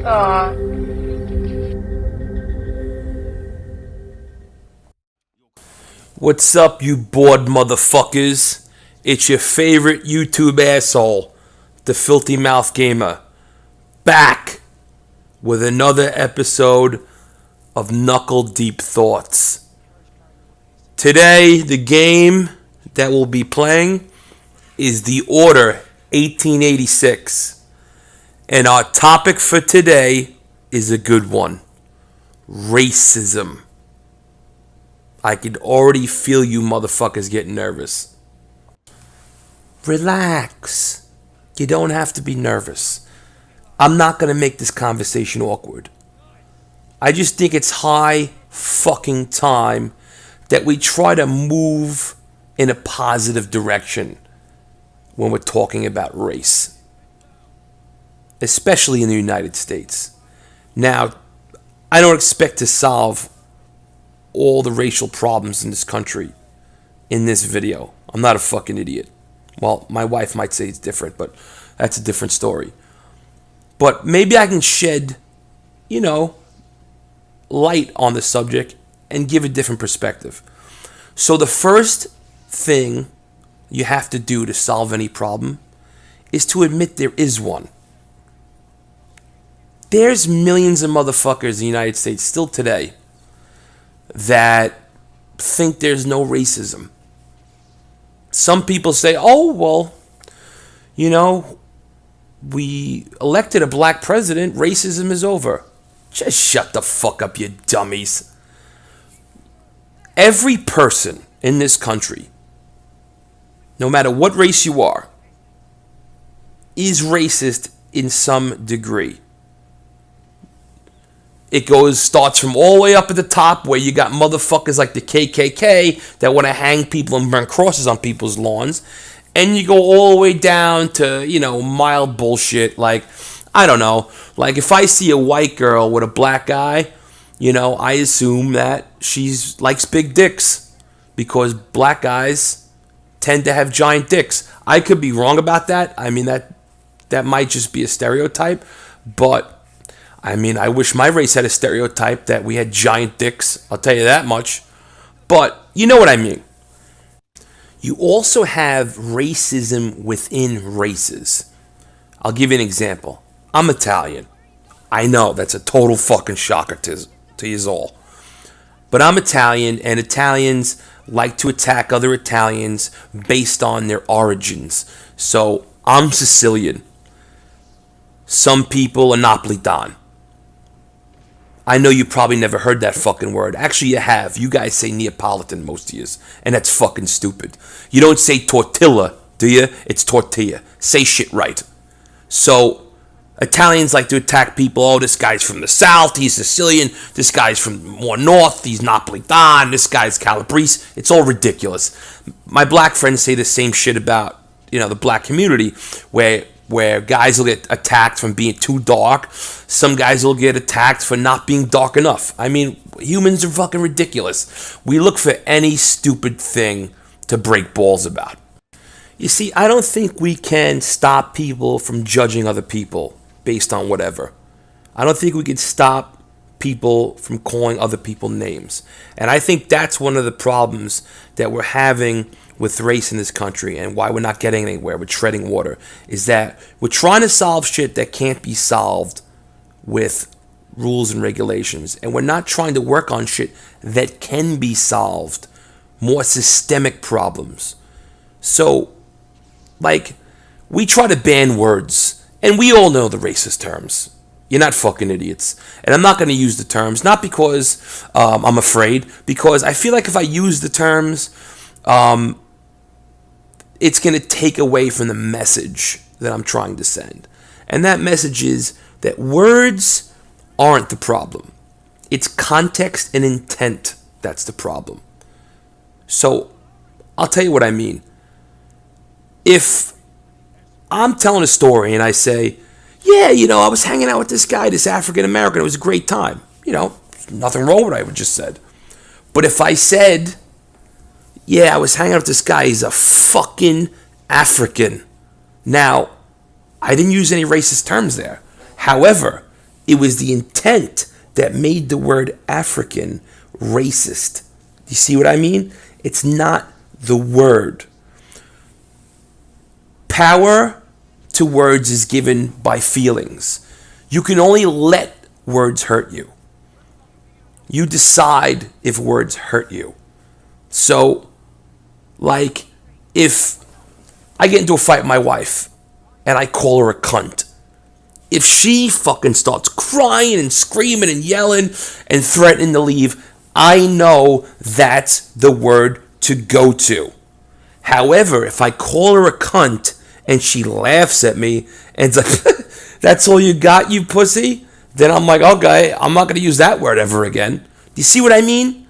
Aw. What's up, you bored motherfuckers? It's your favorite YouTube asshole, the Filthy Mouth Gamer, back with another episode of Knuckle Deep Thoughts. Today, the game that we'll be playing is The Order 1886. And our topic for today is a good one: racism. I could already feel you motherfuckers getting nervous. Relax. You don't have to be nervous. I'm not going to make this conversation awkward. I just think it's high fucking time that we try to move in a positive direction when we're talking about race, especially in the United States. Now, I don't expect to solve all the racial problems in this country in this video. I'm not a fucking idiot. Well, my wife might say it's different, but that's a different story. But maybe I can shed, light on the subject and give a different perspective. So the first thing you have to do to solve any problem is to admit there is one. There's millions of motherfuckers in the United States still today that think there's no racism. Some people say, oh, well, we elected a black president, racism is over. Just shut the fuck up, you dummies. Every person in this country, no matter what race you are, is racist in some degree. It starts from all the way up at the top where you got motherfuckers like the KKK that want to hang people and burn crosses on people's lawns. And you go all the way down to, mild bullshit like, I don't know, like if I see a white girl with a black guy, I assume that she likes big dicks because black guys tend to have giant dicks. I could be wrong about that. I mean, that might just be a stereotype, but I wish my race had a stereotype that we had giant dicks. I'll tell you that much. But you know what I mean. You also have racism within races. I'll give you an example. I'm Italian. I know that's a total fucking shocker to you all. But I'm Italian, and Italians like to attack other Italians based on their origins. So I'm Sicilian. Some people are Napolitan. I know you probably never heard that fucking word. Actually, you have. You guys say Neapolitan, most of you, and that's fucking stupid. You don't say tortilla, do you? It's tortilla. Say shit right. So, Italians like to attack people. Oh, this guy's from the south, he's Sicilian. This guy's from more north, he's Napolitan. This guy's Calabrese. It's all ridiculous. My black friends say the same shit about, the black community, where guys will get attacked from being too dark. Some guys will get attacked for not being dark enough. I mean, humans are fucking ridiculous. We look for any stupid thing to break balls about. You see, I don't think we can stop people from judging other people based on whatever. I don't think we can stop people from calling other people names. And I think that's one of the problems that we're having with race in this country and why we're not getting anywhere with treading water, is that we're trying to solve shit that can't be solved with rules and regulations, and we're not trying to work on shit that can be solved, more systemic problems. So, we try to ban words, and we all know the racist terms. You're not fucking idiots. And I'm not going to use the terms, not because I'm afraid, because I feel like if I use the terms, it's going to take away from the message that I'm trying to send. And that message is that words aren't the problem. It's context and intent that's the problem. So, I'll tell you what I mean. If I'm telling a story and I say, yeah, I was hanging out with this guy, this African American, it was a great time. Nothing wrong with what I just said. But if I said, yeah, I was hanging out with this guy, he's a fucking African. Now, I didn't use any racist terms there. However, It was the intent that made the word African racist. Do you see what I mean? It's not the word. Power to words is given by feelings. You can only let words hurt you. You decide if words hurt you. So, like, if I get into a fight with my wife and I call her a cunt, if she fucking starts crying and screaming and yelling and threatening to leave, I know that's the word to go to. However, if I call her a cunt and she laughs at me and it's like, that's all you got, you pussy? Then I'm like, okay, I'm not going to use that word ever again. Do you see what I mean?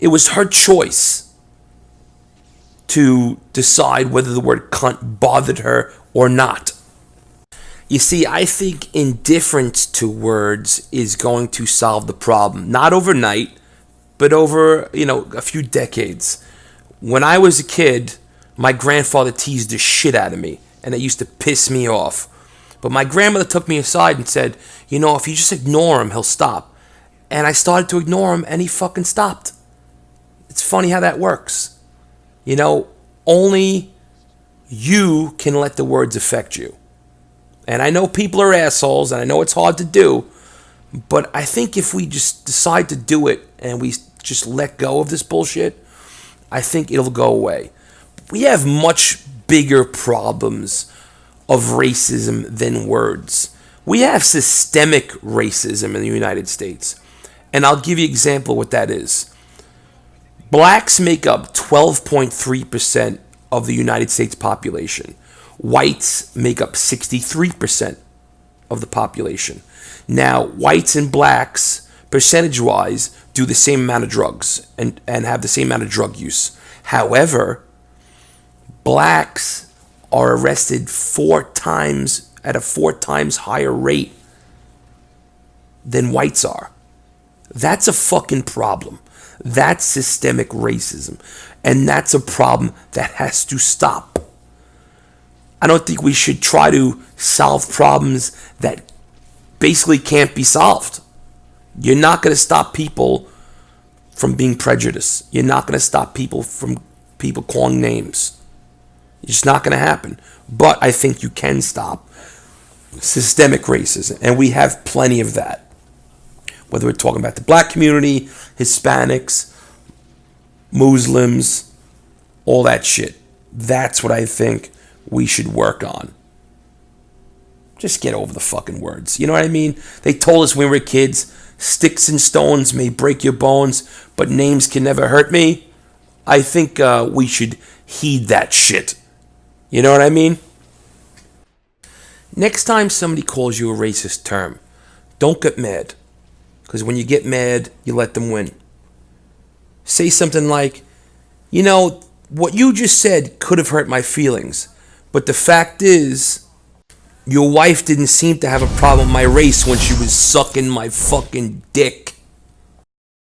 It was her choice to decide whether the word cunt bothered her or not. You see, I think indifference to words is going to solve the problem. Not overnight, but over, a few decades. When I was a kid, my grandfather teased the shit out of me, and it used to piss me off. But my grandmother took me aside and said, if you just ignore him, he'll stop. And I started to ignore him, and he fucking stopped. It's funny how that works. Only you can let the words affect you. And I know people are assholes, and I know it's hard to do, but I think if we just decide to do it and we just let go of this bullshit, I think it'll go away. We have much bigger problems of racism than words. We have systemic racism in the United States. And I'll give you an example of what that is. Blacks make up 12.3% of the United States population. Whites make up 63% of the population. Now, whites and blacks, percentage-wise, do the same amount of drugs and have the same amount of drug use. However, blacks are arrested at a 4 times higher rate than whites are. That's a fucking problem. That's systemic racism. And that's a problem that has to stop. I don't think we should try to solve problems that basically can't be solved. You're not going to stop people from being prejudiced. You're not going to stop people from people calling names. It's just not going to happen. But I think you can stop systemic racism. And we have plenty of that. Whether we're talking about the black community, Hispanics, Muslims, all that shit. That's what I think we should work on. Just get over the fucking words. You know what I mean? They told us when we were kids, sticks and stones may break your bones, but names can never hurt me. I think we should heed that shit. You know what I mean? Next time somebody calls you a racist term, don't get mad. Because when you get mad, you let them win. Say something like, what you just said could have hurt my feelings. But the fact is, your wife didn't seem to have a problem with my race when she was sucking my fucking dick.